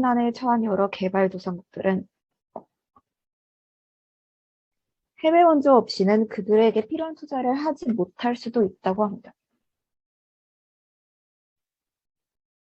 경제적난에 처한 여러 개발도상국들은 해외 원조 없이는 그들에게 필요한 투자를 하지 못할 수도 있다고 합니다.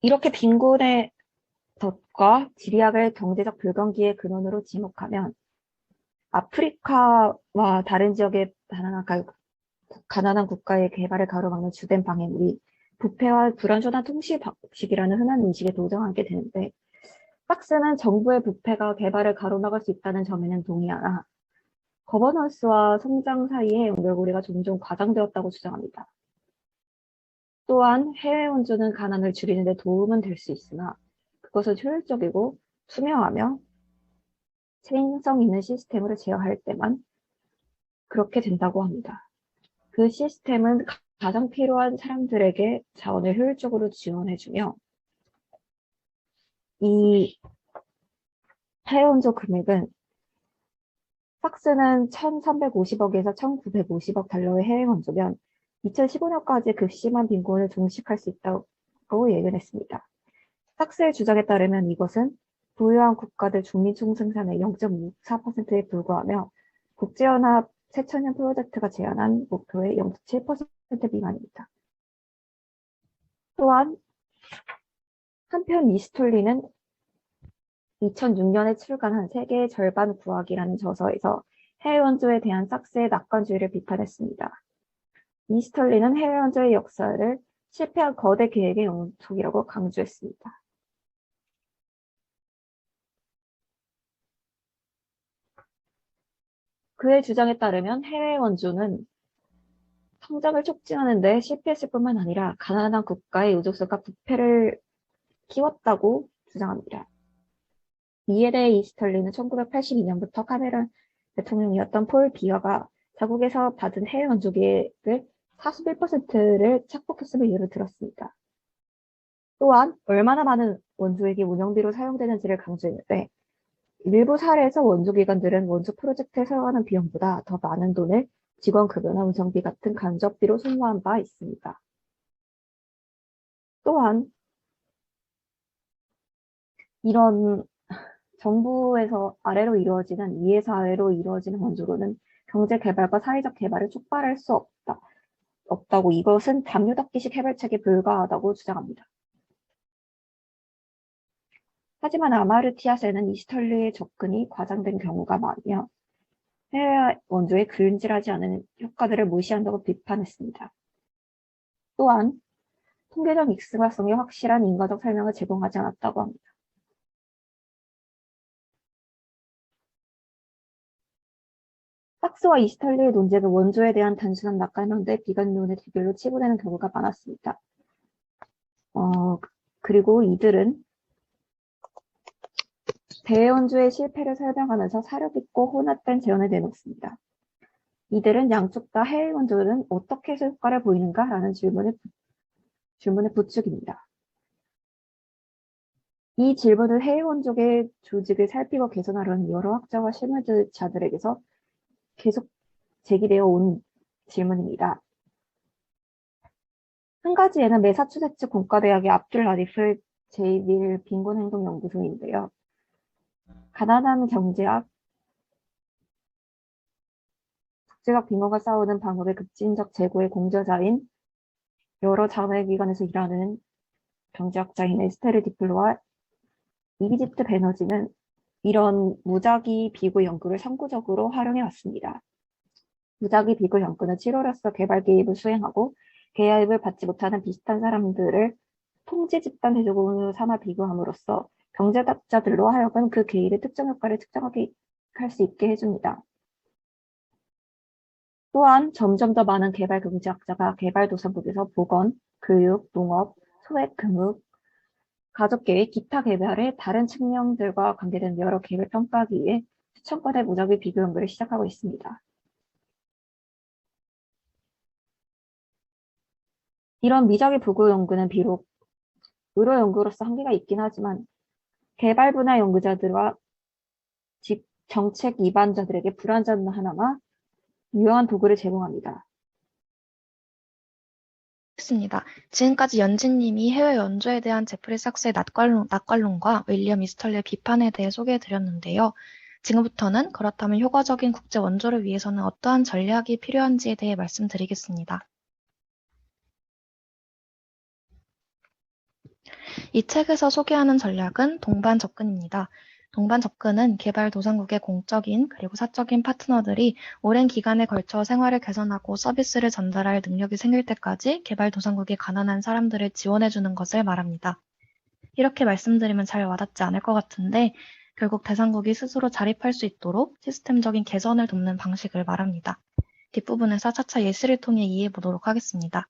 이렇게 빈곤의 덫과 지리학을 경제적 불경기의 근원으로 지목하면 아프리카와 다른 지역의 가난한 국가의 개발을 가로막는 주된 방해물이 부패와 불완전한 통치 방식이라는 흔한 인식에 도전하게 되는데, 박스는 정부의 부패가 개발을 가로막을 수 있다는 점에는 동의하나 거버넌스와 성장 사이의 연결고리가 종종 과장되었다고 주장합니다. 또한 해외 원조는 가난을 줄이는 데 도움은 될 수 있으나 그것을 효율적이고 투명하며 체인성 있는 시스템으로 제어할 때만 그렇게 된다고 합니다. 그 시스템은 가장 필요한 사람들에게 자원을 효율적으로 지원해주며 이 해외 원조 금액은 삭스는 1350억에서 1950억 달러의 해외 원조면 2015년까지 극심한 빈곤을 종식할 수 있다고 예견했습니다. 삭스의 주장에 따르면 이것은 부유한 국가들 국민 총생산의 0.54%에 불과하며 국제연합 새천년 프로젝트가 제안한 목표의 0.7% 미만입니다. 또한 한편 미스톨리는 2006년에 출간한 세계의 절반 구하기라는 저서에서 해외 원조에 대한 삭스의 낙관주의를 비판했습니다. 미스톨리는 해외 원조의 역사를 실패한 거대 계획의 연속이라고 강조했습니다. 그의 주장에 따르면 해외 원조는 성장을 촉진하는 데 실패했을 뿐만 아니라 가난한 국가의 의존성과 부패를 키웠다고 주장합니다. 이에 대해 이스털리는 1982년부터 카메론 대통령이었던 폴 비어가 자국에서 받은 해외 원조 계획을 41%를 착복했음을 예로 들었습니다. 또한 얼마나 많은 원조액이 운영비로 사용되는지를 강조했는데 일부 사례에서 원조기관들은 원조 프로젝트에 사용하는 비용보다 더 많은 돈을 직원 급여나 운송비 같은 간접비로 소모한 바 있습니다. 또한 이런 정부에서 아래로 이루어지는 위에서 아래로 이루어지는 원조로는 경제 개발과 사회적 개발을 촉발할 수 없다고 이것은 담요닦기식 해결책에 불과하다고 주장합니다. 하지만 아마르티아세는 이스털리의 접근이 과장된 경우가 많으며 해외 원조에 근질하지 않은 효과들을 무시한다고 비판했습니다. 또한 통계적 익스가성이 확실한 인과적 설명을 제공하지 않았다고 합니다. 삭스와 이스털리의 논쟁은 원조에 대한 단순한 낙관론 대 비관론의 대결로 치부되는 경우가 많았습니다. 그리고 이들은 대원조의 실패를 설명하면서 사려있고 혼합된 재원을 내놓습니다. 이들은 양쪽 다 해외 원조는 어떻게 해서 효과를 보이는가? 라는 질문의 부축입니다. 이 질문은 해외 원조의 조직을 살피고 개선하려는 여러 학자와 실무자들에게서 계속 제기되어 온 질문입니다. 한 가지에는 매사추세츠 공과대학의 압둘 라디프 제이빌 빈곤행동연구소인데요. 가난한 경제학, 국제적 빈곤과 싸우는 방법의 급진적 제고의 공저자인 여러 자매기관에서 일하는 경제학자인 에스테르 디플로와 이비지트 베너지는 이런 무작위 비구 연구를 선구적으로 활용해 왔습니다. 무작위 비구 연구는 치료로서 개발 개입을 수행하고 개입을 받지 못하는 비슷한 사람들을 통제 집단 대조군으로 삼아 비교함으로써 경제학자들로 하여금 그 개입의 특정 효과를 측정하게 할 수 있게 해줍니다. 또한 점점 더 많은 개발 경제학자가 개발도상국에서 보건, 교육, 농업, 소액 금융, 가족계획, 기타 개발의 다른 측면들과 관계된 여러 계획을 평가하기 위해 수천 건의 무작위 비교 연구를 시작하고 있습니다. 이런 미작위 비교 연구는 비록 의료 연구로서 한계가 있긴 하지만 개발 분야 연구자들과 정책 입안자들에게 불완전 하나마 유용한 도구를 제공합니다. 하겠습니다. 지금까지 연진님이 해외 연주에 대한 제프리 삭스의 낙관론과 윌리엄 이스털리의 비판에 대해 소개해드렸는데요. 지금부터는 그렇다면 효과적인 국제 원조를 위해서는 어떠한 전략이 필요한지에 대해 말씀드리겠습니다. 이 책에서 소개하는 전략은 동반 접근입니다. 동반 접근은 개발도상국의 공적인 그리고 사적인 파트너들이 오랜 기간에 걸쳐 생활을 개선하고 서비스를 전달할 능력이 생길 때까지 개발도상국이 가난한 사람들을 지원해주는 것을 말합니다. 이렇게 말씀드리면 잘 와닿지 않을 것 같은데 결국 대상국이 스스로 자립할 수 있도록 시스템적인 개선을 돕는 방식을 말합니다. 뒷부분에서 차차 예시를 통해 이해해 보도록 하겠습니다.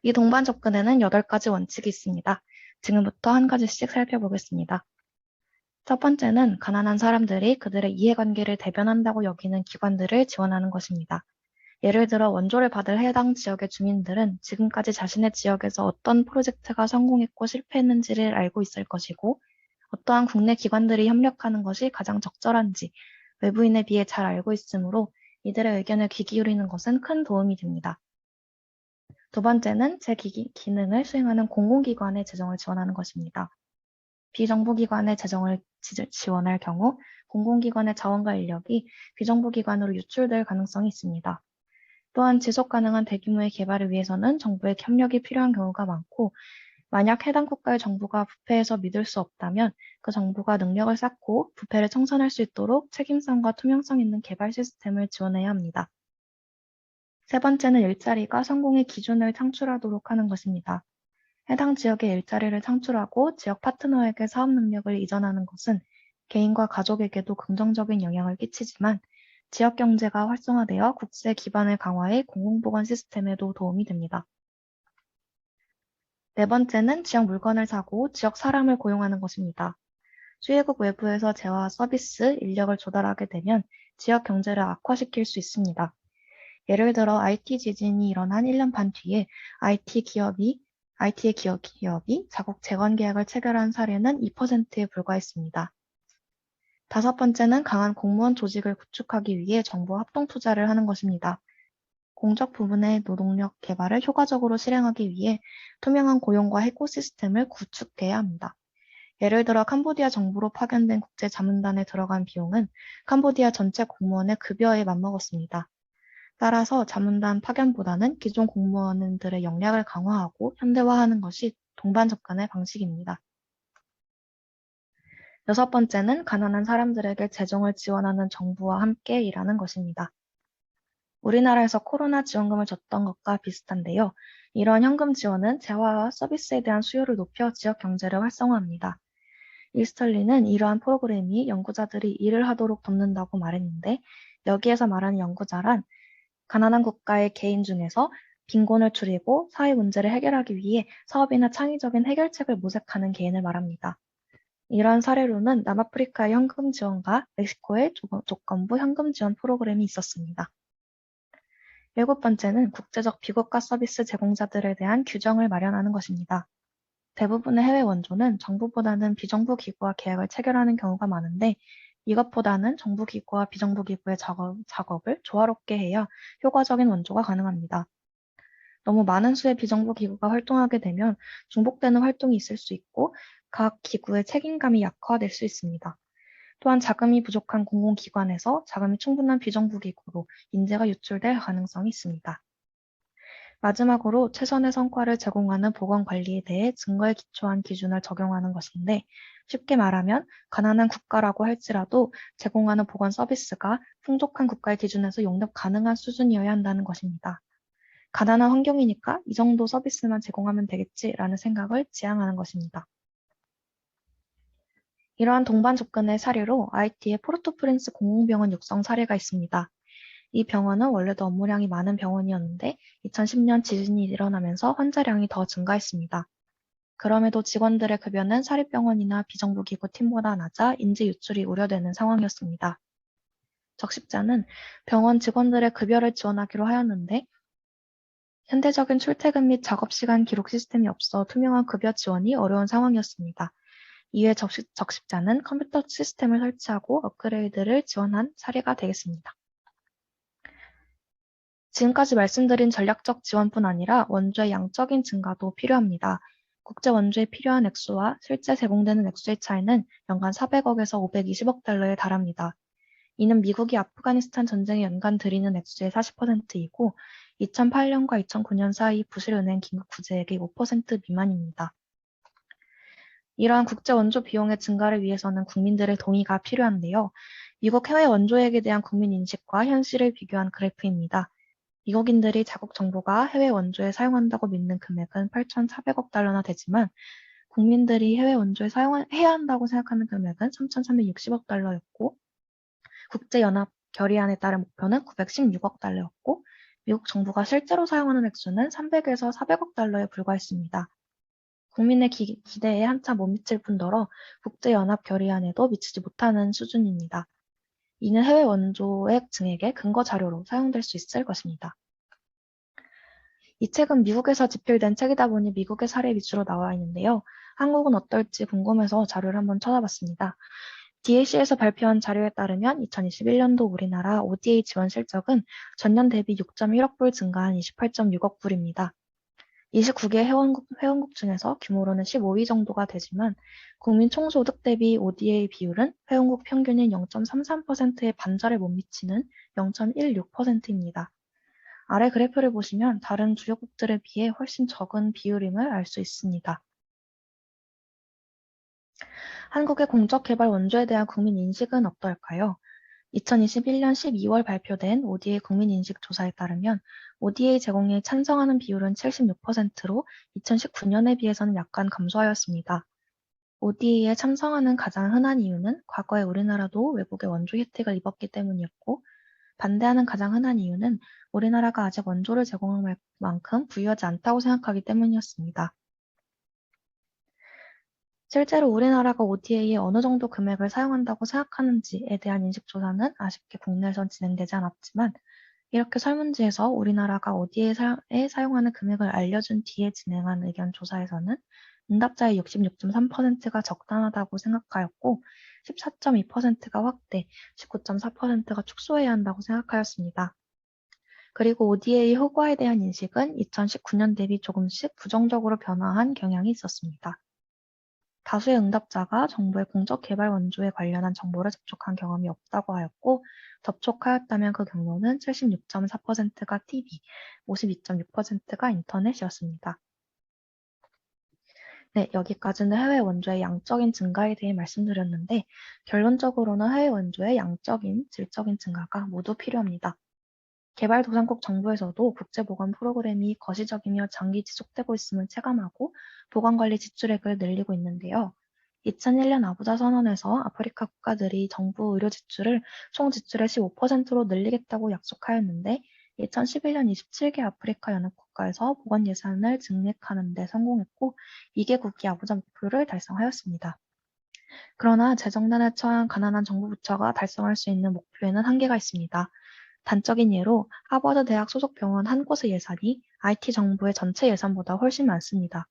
이 동반 접근에는 8가지 원칙이 있습니다. 지금부터 한 가지씩 살펴보겠습니다. 첫 번째는 가난한 사람들이 그들의 이해관계를 대변한다고 여기는 기관들을 지원하는 것입니다. 예를 들어 원조를 받을 해당 지역의 주민들은 지금까지 자신의 지역에서 어떤 프로젝트가 성공했고 실패했는지를 알고 있을 것이고 어떠한 국내 기관들이 협력하는 것이 가장 적절한지 외부인에 비해 잘 알고 있으므로 이들의 의견을 귀 기울이는 것은 큰 도움이 됩니다. 두 번째는 제 기능을 수행하는 공공기관의 재정을 지원하는 것입니다. 비정부기관의 재정을 지원할 경우 공공기관의 자원과 인력이 비정부기관으로 유출될 가능성이 있습니다. 또한 지속가능한 대규모의 개발을 위해서는 정부의 협력이 필요한 경우가 많고 만약 해당 국가의 정부가 부패해서 믿을 수 없다면 그 정부가 능력을 쌓고 부패를 청산할 수 있도록 책임성과 투명성 있는 개발 시스템을 지원해야 합니다. 세 번째는 일자리가 성공의 기준을 창출하도록 하는 것입니다. 해당 지역의 일자리를 창출하고 지역 파트너에게 사업 능력을 이전하는 것은 개인과 가족에게도 긍정적인 영향을 끼치지만 지역 경제가 활성화되어 국세 기반을 강화해 공공보건 시스템에도 도움이 됩니다. 네 번째는 지역 물건을 사고 지역 사람을 고용하는 것입니다. 수혜국 외부에서 재화와 서비스, 인력을 조달하게 되면 지역 경제를 악화시킬 수 있습니다. 예를 들어 IT 지진이 일어난 1년 반 뒤에 IT의 기업이 자국 재건 계약을 체결한 사례는 2%에 불과했습니다. 다섯 번째는 강한 공무원 조직을 구축하기 위해 정부와 합동 투자를 하는 것입니다. 공적 부문의 노동력 개발을 효과적으로 실행하기 위해 투명한 고용과 에코시스템을 구축해야 합니다. 예를 들어 캄보디아 정부로 파견된 국제자문단에 들어간 비용은 캄보디아 전체 공무원의 급여에 맞먹었습니다. 따라서 자문단 파견보다는 기존 공무원들의 역량을 강화하고 현대화하는 것이 동반 접근의 방식입니다. 여섯 번째는 가난한 사람들에게 재정을 지원하는 정부와 함께 일하는 것입니다. 우리나라에서 코로나 지원금을 줬던 것과 비슷한데요. 이러한 현금 지원은 재화와 서비스에 대한 수요를 높여 지역 경제를 활성화합니다. 이스털리는 이러한 프로그램이 연구자들이 일을 하도록 돕는다고 말했는데 여기에서 말하는 연구자란 가난한 국가의 개인 중에서 빈곤을 줄이고 사회 문제를 해결하기 위해 사업이나 창의적인 해결책을 모색하는 개인을 말합니다. 이러한 사례로는 남아프리카의 현금 지원과 멕시코의 조건부 현금 지원 프로그램이 있었습니다. 일곱 번째는 국제적 비국가 서비스 제공자들에 대한 규정을 마련하는 것입니다. 대부분의 해외 원조는 정부보다는 비정부 기구와 계약을 체결하는 경우가 많은데 이것보다는 정부 기구와 비정부 기구의 작업을 조화롭게 해야 효과적인 원조가 가능합니다. 너무 많은 수의 비정부 기구가 활동하게 되면 중복되는 활동이 있을 수 있고 각 기구의 책임감이 약화될 수 있습니다. 또한 자금이 부족한 공공기관에서 자금이 충분한 비정부 기구로 인재가 유출될 가능성이 있습니다. 마지막으로 최선의 성과를 제공하는 보건 관리에 대해 증거에 기초한 기준을 적용하는 것인데 쉽게 말하면 가난한 국가라고 할지라도 제공하는 보건 서비스가 풍족한 국가의 기준에서 용납 가능한 수준이어야 한다는 것입니다. 가난한 환경이니까 이 정도 서비스만 제공하면 되겠지라는 생각을 지향하는 것입니다. 이러한 동반 접근의 사례로 IT의 포르토프린스 공공병원 육성 사례가 있습니다. 이 병원은 원래도 업무량이 많은 병원이었는데 2010년 지진이 일어나면서 환자량이 더 증가했습니다. 그럼에도 직원들의 급여는 사립병원이나 비정부기구 팀보다 낮아 인재 유출이 우려되는 상황이었습니다. 적십자는 병원 직원들의 급여를 지원하기로 하였는데 현대적인 출퇴근 및 작업시간 기록 시스템이 없어 투명한 급여 지원이 어려운 상황이었습니다. 이에 적십자는 컴퓨터 시스템을 설치하고 업그레이드를 지원한 사례가 되겠습니다. 지금까지 말씀드린 전략적 지원뿐 아니라 원조의 양적인 증가도 필요합니다. 국제 원조에 필요한 액수와 실제 제공되는 액수의 차이는 연간 400억에서 520억 달러에 달합니다. 이는 미국이 아프가니스탄 전쟁에 연간 들이는 액수의 40%이고 2008년과 2009년 사이 부실은행 긴급 구제액의 5% 미만입니다. 이러한 국제 원조 비용의 증가를 위해서는 국민들의 동의가 필요한데요. 미국 해외 원조액에 대한 국민 인식과 현실을 비교한 그래프입니다. 미국인들이 자국 정부가 해외 원조에 사용한다고 믿는 금액은 8,400억 달러나 되지만 국민들이 해외 원조에 사용해야 한다고 생각하는 금액은 3,360억 달러였고 국제연합 결의안에 따른 목표는 916억 달러였고 미국 정부가 실제로 사용하는 액수는 300에서 400억 달러에 불과했습니다. 국민의 기대에 한참 못 미칠 뿐더러 국제연합 결의안에도 미치지 못하는 수준입니다. 이는 해외 원조액 증액의 근거 자료로 사용될 수 있을 것입니다. 이 책은 미국에서 집필된 책이다 보니 미국의 사례 위주로 나와 있는데요. 한국은 어떨지 궁금해서 자료를 한번 찾아봤습니다. DAC에서 발표한 자료에 따르면 2021년도 우리나라 ODA 지원 실적은 전년 대비 6.1억 불 증가한 28.6억 불입니다. 29개 회원국 중에서 규모로는 15위 정도가 되지만 국민 총소득 대비 ODA 비율은 회원국 평균인 0.33%의 반절에 못 미치는 0.16%입니다. 아래 그래프를 보시면 다른 주요국들에 비해 훨씬 적은 비율임을 알 수 있습니다. 한국의 공적개발 원조에 대한 국민 인식은 어떨까요? 2021년 12월 발표된 ODA 국민인식 조사에 따르면 ODA 제공에 찬성하는 비율은 76%로 2019년에 비해서는 약간 감소하였습니다. ODA에 찬성하는 가장 흔한 이유는 과거에 우리나라도 외국의 원조 혜택을 입었기 때문이었고 반대하는 가장 흔한 이유는 우리나라가 아직 원조를 제공할 만큼 부유하지 않다고 생각하기 때문이었습니다. 실제로 우리나라가 ODA에 어느 정도 금액을 사용한다고 생각하는지에 대한 인식조사는 아쉽게 국내에선 진행되지 않았지만 이렇게 설문지에서 우리나라가 ODA에 사용하는 금액을 알려준 뒤에 진행한 의견조사에서는 응답자의 66.3%가 적당하다고 생각하였고 14.2%가 확대, 19.4%가 축소해야 한다고 생각하였습니다. 그리고 ODA 효과에 대한 인식은 2019년 대비 조금씩 부정적으로 변화한 경향이 있었습니다. 다수의 응답자가 정부의 공적 개발 원조에 관련한 정보를 접촉한 경험이 없다고 하였고 접촉하였다면 그 경로는 76.4%가 TV, 52.6%가 인터넷이었습니다. 네, 여기까지는 해외 원조의 양적인 증가에 대해 말씀드렸는데 결론적으로는 해외 원조의 양적인, 질적인 증가가 모두 필요합니다. 개발도상국 정부에서도 국제보건 프로그램이 거시적이며 장기 지속되고 있음을 체감하고 보건관리 지출액을 늘리고 있는데요. 2001년 아부자 선언에서 아프리카 국가들이 정부 의료 지출을 총 지출의 15%로 늘리겠다고 약속하였는데 2011년 27개 아프리카 연합 국가에서 보건 예산을 증액하는 데 성공했고 2개국이 아부자 목표를 달성하였습니다. 그러나 재정난에 처한 가난한 정부 부처가 달성할 수 있는 목표에는 한계가 있습니다. 단적인 예로 하버드 대학 소속 병원 한 곳의 예산이 IT 정부의 전체 예산보다 훨씬 많습니다.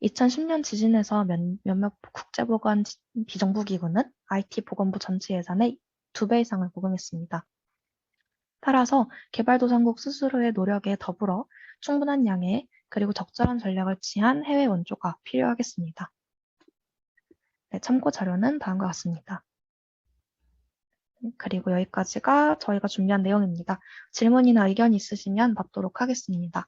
2010년 지진에서 몇몇 국제보건 비정부기구는 IT 보건부 전체 예산의 2배 이상을 모금했습니다. 따라서 개발도상국 스스로의 노력에 더불어 충분한 양의 그리고 적절한 전략을 취한 해외 원조가 필요하겠습니다. 네, 참고 자료는 다음과 같습니다. 그리고 여기까지가 저희가 준비한 내용입니다. 질문이나 의견이 있으시면 받도록 하겠습니다.